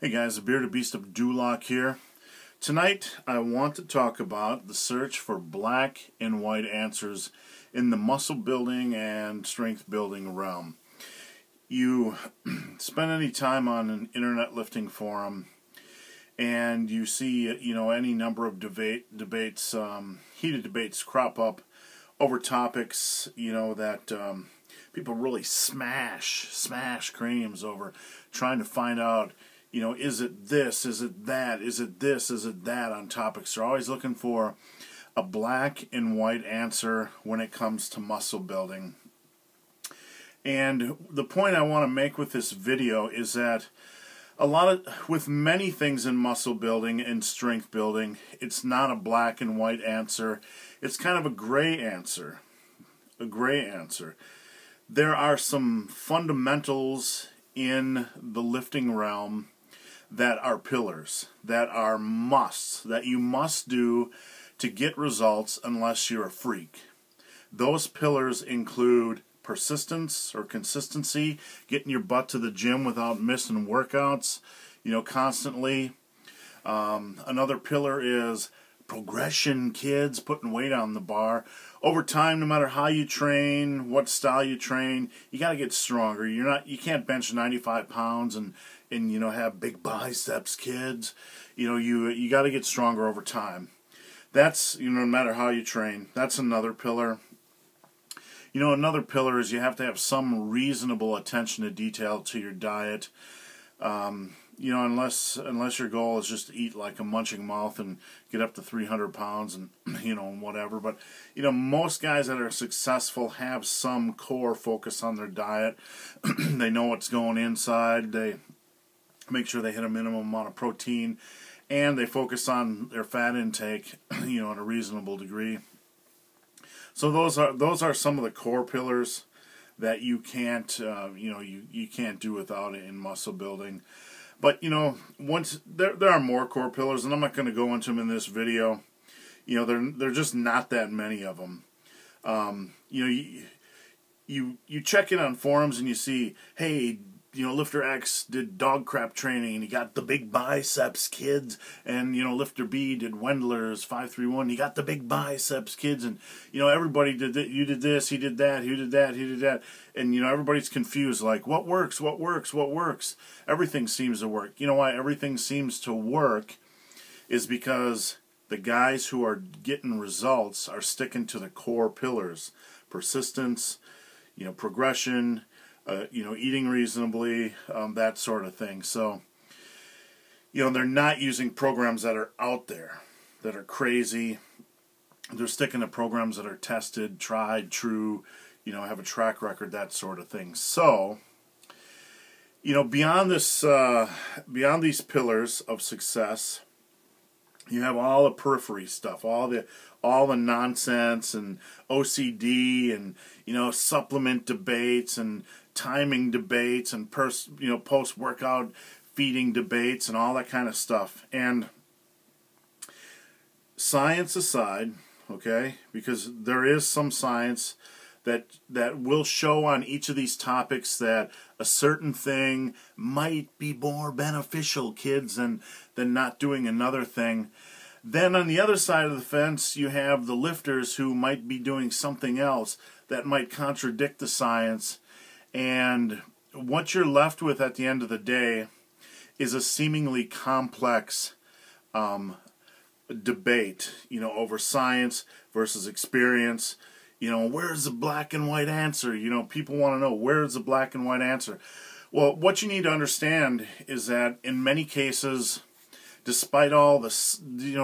Hey guys, the Bearded Beast of Duloc here. Tonight I want to talk about the search for black and white answers in the muscle building and strength building realm. You spend any time on an internet lifting forum and you see any number of debates, heated debates crop up over topics that people really smash craniums over, trying to find out, is it this, is it that, is it this, is it that on topics. They're always looking for a black and white answer when it comes to muscle building. And the point I want to make with this video is that with many things in muscle building and strength building, it's not a black and white answer. It's kind of a gray answer. There are some fundamentals in the lifting realm that are pillars, that are musts, that you must do to get results unless you're a freak. Those pillars include persistence or consistency, getting your butt to the gym without missing workouts, constantly. Another pillar is progression, kids, putting weight on the bar. Over time, no matter how you train, what style you train, you got to get stronger. You can't bench 95 pounds and have big biceps, kids. You got to get stronger over time. That's, no matter how you train. That's another pillar. Another pillar is you have to have some reasonable attention to detail to your diet. Unless your goal is just to eat like a munching mouth and get up to 300 pounds and, whatever. But, most guys that are successful have some core focus on their diet. They know what's going inside. They make sure they hit a minimum amount of protein. And they focus on their fat intake, in a reasonable degree. So those are some of the core pillars that you can't, you can't do without in muscle building. But, once there are more core pillars, and I'm not going to go into them in this video. They're just not that many of them. You check in on forums and you see, hey, Lifter X did dog crap training and he got the big biceps, kids. And, Lifter B did Wendler's 531. He got the big biceps, kids. And, everybody did it. You did this, he did that, he did that, he did that. And, everybody's confused, like, what works, what works, what works? Everything seems to work. You know why everything seems to work is because the guys who are getting results are sticking to the core pillars. Persistence, progression, eating reasonably, that sort of thing. So, they're not using programs that are out there, that are crazy. They're sticking to programs that are tested, tried, true, have a track record, that sort of thing. So, beyond these pillars of success, you have all the periphery stuff, all the nonsense and OCD and supplement debates and timing debates and post-workout feeding debates and all that kind of stuff. And science aside, okay, because there is some science that will show on each of these topics that a certain thing might be more beneficial, kids, than not doing another thing. Then on the other side of the fence, you have the lifters who might be doing something else that might contradict the science. And what you're left with at the end of the day is a seemingly complex debate, over science versus experience. Where's the black and white answer? People want to know, where's the black and white answer? Well, what you need to understand is that in many cases, despite all the,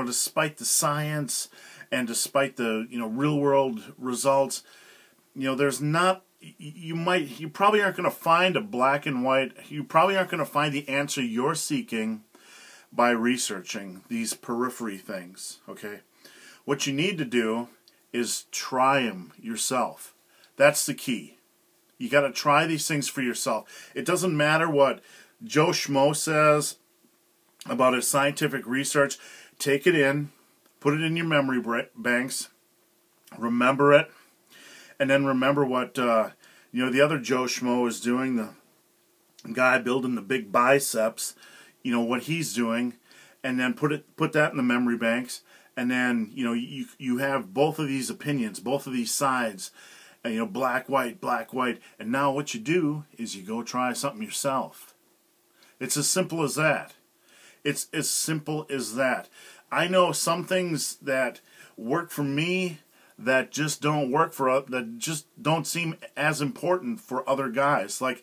despite the science and despite the, real world results, there's not, you probably aren't going to find a black and white, you probably aren't going to find the answer you're seeking by researching these periphery things, okay? What you need to do is try them yourself. That's the key. You got to try these things for yourself. It doesn't matter what Joe Schmo says about his scientific research. Take it in, put it in your memory banks, remember it, and then remember what the other Joe Schmo is doing, the guy building the big biceps, what he's doing, and then put that in the memory banks, and then you have both of these opinions, both of these sides, and black, white, and now what you do is you go try something yourself. It's as simple as that. It's as simple as that. I know some things that work for me that just don't work that just don't seem as important for other guys. Like,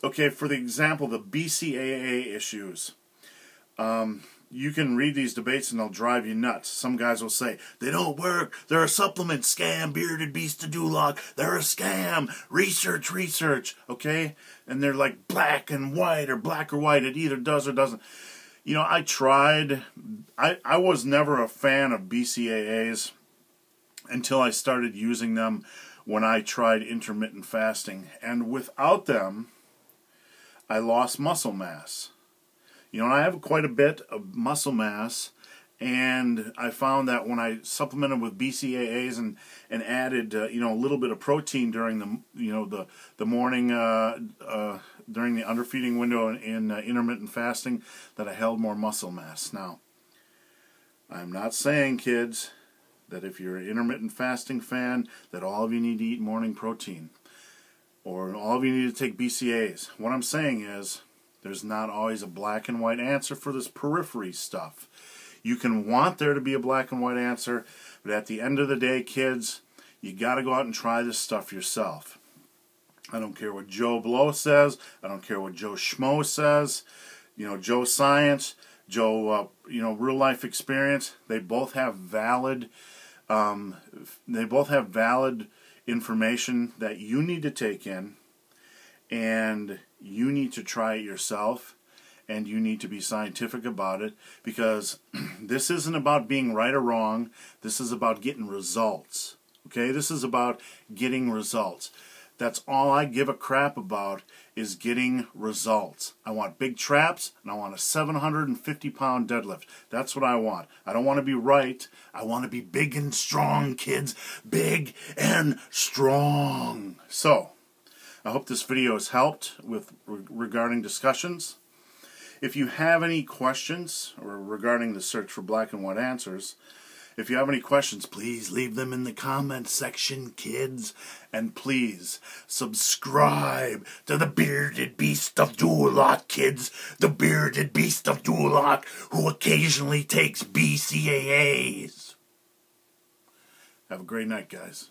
okay, for the example, the BCAA issues. You can read these debates and they'll drive you nuts. Some guys will say, they don't work, they're a supplement scam, bearded beast of Duloc, they're a scam, research, okay? And they're like black and white, or black or white, it either does or doesn't. I tried, I was never a fan of BCAAs until I started using them when I tried intermittent fasting. And without them, I lost muscle mass. And I have quite a bit of muscle mass, and I found that when I supplemented with BCAAs and added a little bit of protein during the morning during the underfeeding window in intermittent fasting, that I held more muscle mass. Now, I'm not saying, kids, that if you're an intermittent fasting fan, that all of you need to eat morning protein, or all of you need to take BCAAs. What I'm saying is, there's not always a black and white answer for this periphery stuff. You can want there to be a black and white answer, but at the end of the day, kids, you got to go out and try this stuff yourself. I don't care what Joe Blow says. I don't care what Joe Schmo says. Joe Science, Joe, real life experience. They both have valid. They both have valid information that you need to take in, and you need to try it yourself, and you need to be scientific about it, because this isn't about being right or wrong. This is about getting results. Okay? This is about getting results. That's all I give a crap about, is getting results. I want big traps, and I want a 750-pound deadlift. That's what I want. I don't want to be right. I want to be big and strong, kids. Big and strong. So, I hope this video has helped with regarding discussions. If you have any questions regarding the search for black and white answers, if you have any questions, please leave them in the comments section, kids. And please subscribe to the Bearded Beast of Duloc, kids. The Bearded Beast of Duloc, who occasionally takes BCAAs. Have a great night, guys.